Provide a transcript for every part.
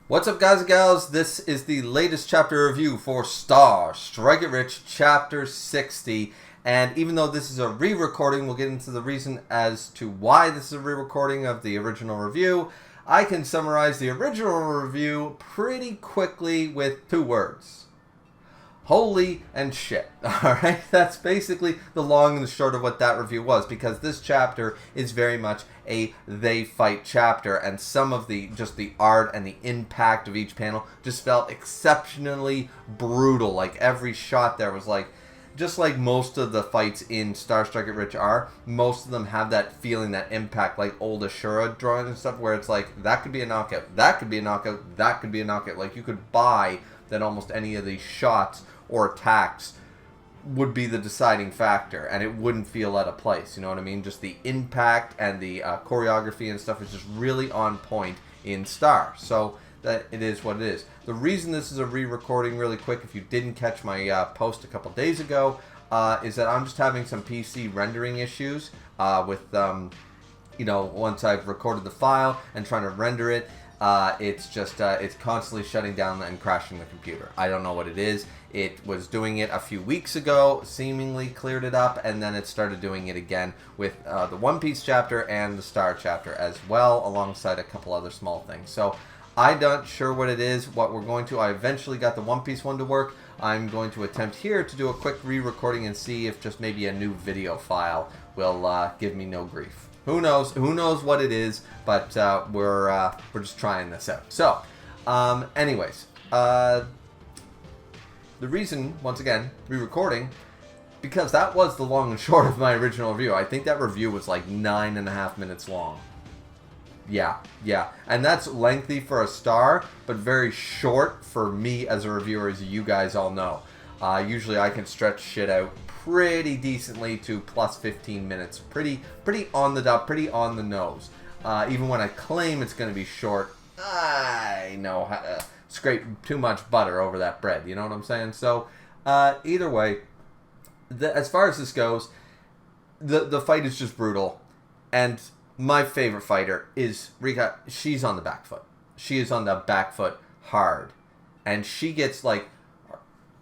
What's up, guys and gals? This is the latest chapter review for Strike It Rich, Chapter 60. And even though this is a re-recording, we'll get into the reason as to why this is a re-recording of the original review. I can summarize the original review pretty quickly with two words. Holy and shit. Alright, that's basically the long and the short of what that review was, because this chapter is very much a they fight chapter, and some of the art and the impact of each panel just felt exceptionally brutal. Like every shot there was like, just like most of the fights in Strike It Rich are, most of them have that feeling, that impact, like old Ashura drawing and stuff, where it's like, that could be a knockout, that could be a knockout, that could be a knockout. Like you could buy that almost any of these shots or attacks would be the deciding factor, and it wouldn't feel out of place, you know what I mean? Just the impact and the choreography and stuff is just really on point in Star. So that it is what it is. The reason this is a re-recording really quick, if you didn't catch my post a couple days ago, is that I'm just having some PC rendering issues with, you know, once I've recorded the file and trying to render it, it's just, it's constantly shutting down and crashing the computer. I don't know what it is. It was doing it a few weeks ago, seemingly cleared it up, and then it started doing it again with the One Piece chapter and the Star chapter as well, alongside a couple other small things. So I'm not sure what it is, what we're going to. I eventually got the One Piece one to work. I'm going to attempt here to do a quick re-recording and see if just maybe a new video file will give me no grief. Who knows? Who knows what it is? But we're just trying this out. So, anyways, the reason, once again, re-recording, because that was the long and short of my original review. I think that review was like 9.5 minutes long. Yeah. And that's lengthy for a Star, but very short for me as a reviewer, as you guys all know. Usually I can stretch shit out pretty decently to plus 15 minutes. Pretty on the dot, pretty on the nose. Even when I claim it's going to be short, I know how to scrape too much butter over that bread. You know what I'm saying? So, either way, as far as this goes, the fight is just brutal. And my favorite fighter is Rika. She's on the back foot. She is on the back foot hard. And she gets, like,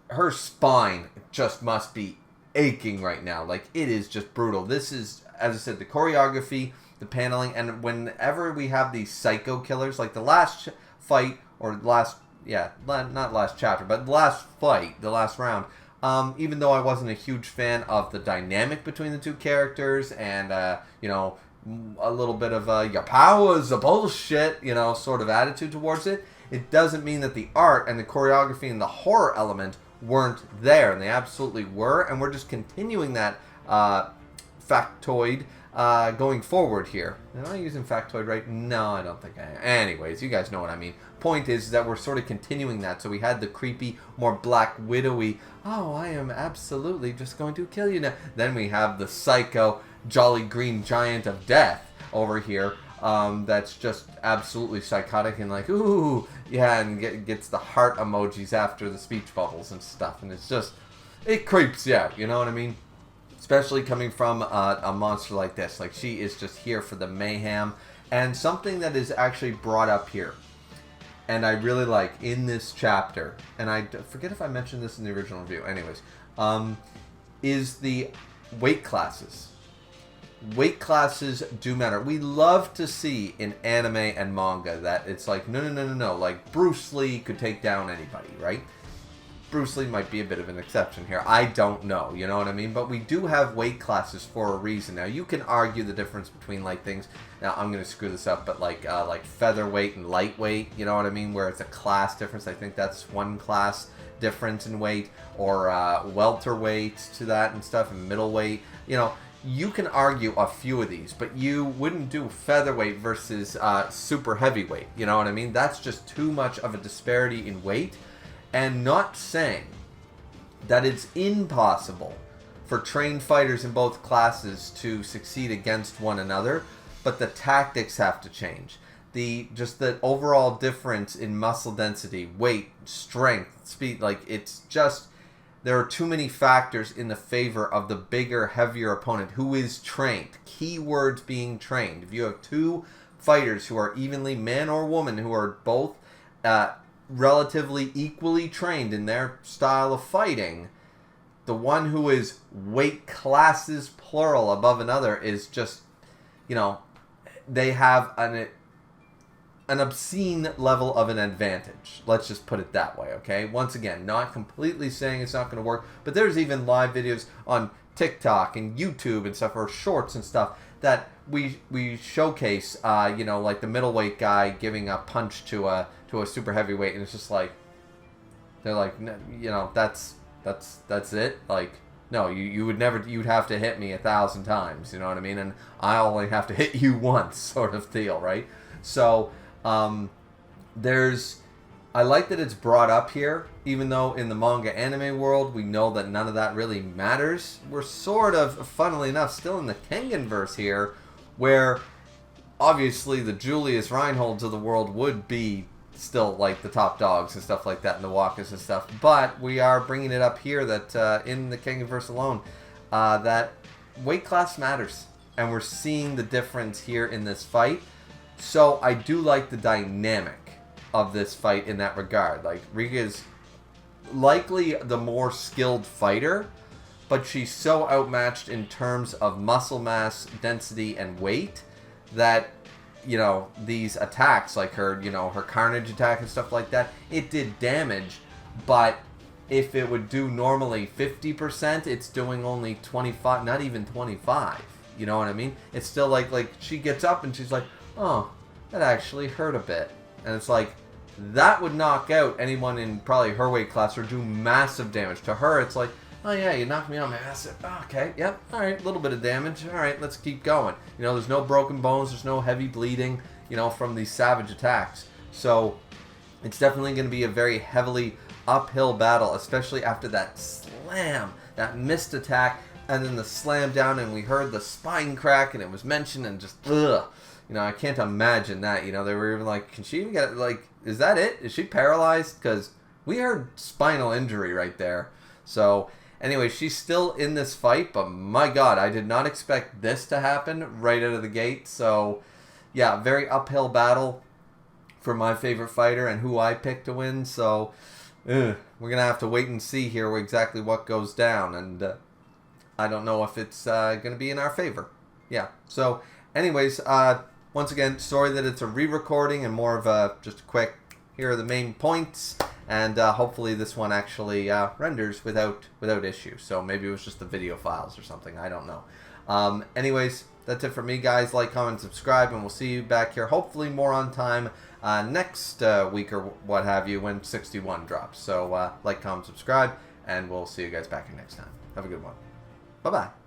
her spine just must be aching right now. Like, it is just brutal. This is, as I said, the choreography, the paneling, and whenever we have these psycho killers, like the last fight, or not last chapter, but the last fight, the last round, even though I wasn't a huge fan of the dynamic between the two characters, and, you know, a little bit of your power's a bullshit, you know, sort of attitude towards it, it doesn't mean that the art and the choreography and the horror element weren't there, and they absolutely were, and we're just continuing that factoid going forward here. Am I using factoid right? No, I don't think I am. Anyways, you guys know what I mean. Point is that we're sort of continuing that. So we had the creepy, more Black Widowy, oh, I am absolutely just going to kill you now. Then we have the psycho, jolly green giant of death over here. That's just absolutely psychotic and like, ooh, yeah, and gets the heart emojis after the speech bubbles and stuff. And it's just, it creeps you out, you know what I mean? Especially coming from a monster like this. Like, she is just here for the mayhem. And something that is actually brought up here, and I really like in this chapter, and I forget if I mentioned this in the original review, anyways, is the weight classes. Weight classes do matter. We love to see in anime and manga that it's like, no. Like, Bruce Lee could take down anybody, right? Bruce Lee might be a bit of an exception here. I don't know, you know what I mean? But we do have weight classes for a reason. Now, you can argue the difference between, like, things. Now, I'm going to screw this up, but like featherweight and lightweight, you know what I mean? Where it's a class difference. I think that's one class difference in weight. Or welterweight to that and stuff, and middleweight. You know, you can argue a few of these, but you wouldn't do featherweight versus super heavyweight. You know what I mean? That's just too much of a disparity in weight. And not saying that it's impossible for trained fighters in both classes to succeed against one another, but the tactics have to change. Just the overall difference in muscle density, weight, strength, speed, like, it's just, there are too many factors in the favor of the bigger, heavier opponent who is trained. Keywords being trained. If you have two fighters who are evenly, man or woman, who are both relatively equally trained in their style of fighting, the one who is weight classes plural above another is just, you know, they have an obscene level of an advantage. Let's just put it that way, okay? Once again, not completely saying it's not going to work, but there's even live videos on TikTok and YouTube and stuff, or shorts and stuff, that we showcase, you know, like the middleweight guy giving a punch to a super heavyweight, and it's just like, they're like, you know, that's it. Like, no, you would never, you'd have to hit me 1,000 times, you know what I mean? And I only have to hit you once, sort of deal, right? So, I like that it's brought up here, even though in the manga anime world, we know that none of that really matters. We're sort of, funnily enough, still in the Kengan-verse here, where obviously the Julius Reinholds of the world would be still like the top dogs and stuff like that, and the Wakas and stuff. But we are bringing it up here that in the Kengan-verse alone, that weight class matters. And we're seeing the difference here in this fight. So I do like the dynamic of this fight in that regard. Like, Rika is likely the more skilled fighter, but she's so outmatched in terms of muscle mass, density, and weight that, you know, these attacks, like her, you know, her carnage attack and stuff like that, it did damage, but if it would do normally 50%, it's doing only 25, not even 25. You know what I mean? It's still like she gets up and she's like, oh, that actually hurt a bit. And it's like, that would knock out anyone in probably her weight class or do massive damage. To her, it's like, oh yeah, you knocked me on my ass. Oh, okay, yep, alright, a little bit of damage. Alright, let's keep going. You know, there's no broken bones, there's no heavy bleeding, you know, from these savage attacks. So, it's definitely going to be a very heavily uphill battle, especially after that slam, that missed attack, and then the slam down, and we heard the spine crack, and it was mentioned, and just, ugh. You know, I can't imagine that. You know, they were even like, can she even get, like, is that it? Is she paralyzed? Because we heard spinal injury right there. So, anyway, she's still in this fight, but my God, I did not expect this to happen right out of the gate. So, yeah, very uphill battle for my favorite fighter and who I picked to win. So, we're going to have to wait and see here exactly what goes down. And I don't know if it's going to be in our favor. Yeah, so, anyways, once again, sorry that it's a re-recording and more of a just a quick, here are the main points, and hopefully this one actually renders without issue. So maybe it was just the video files or something, I don't know. Anyways, that's it for me, guys. Like, comment, subscribe, and we'll see you back here, hopefully more on time next week or what have you when 61 drops. So like, comment, subscribe, and we'll see you guys back here next time. Have a good one. Bye-bye.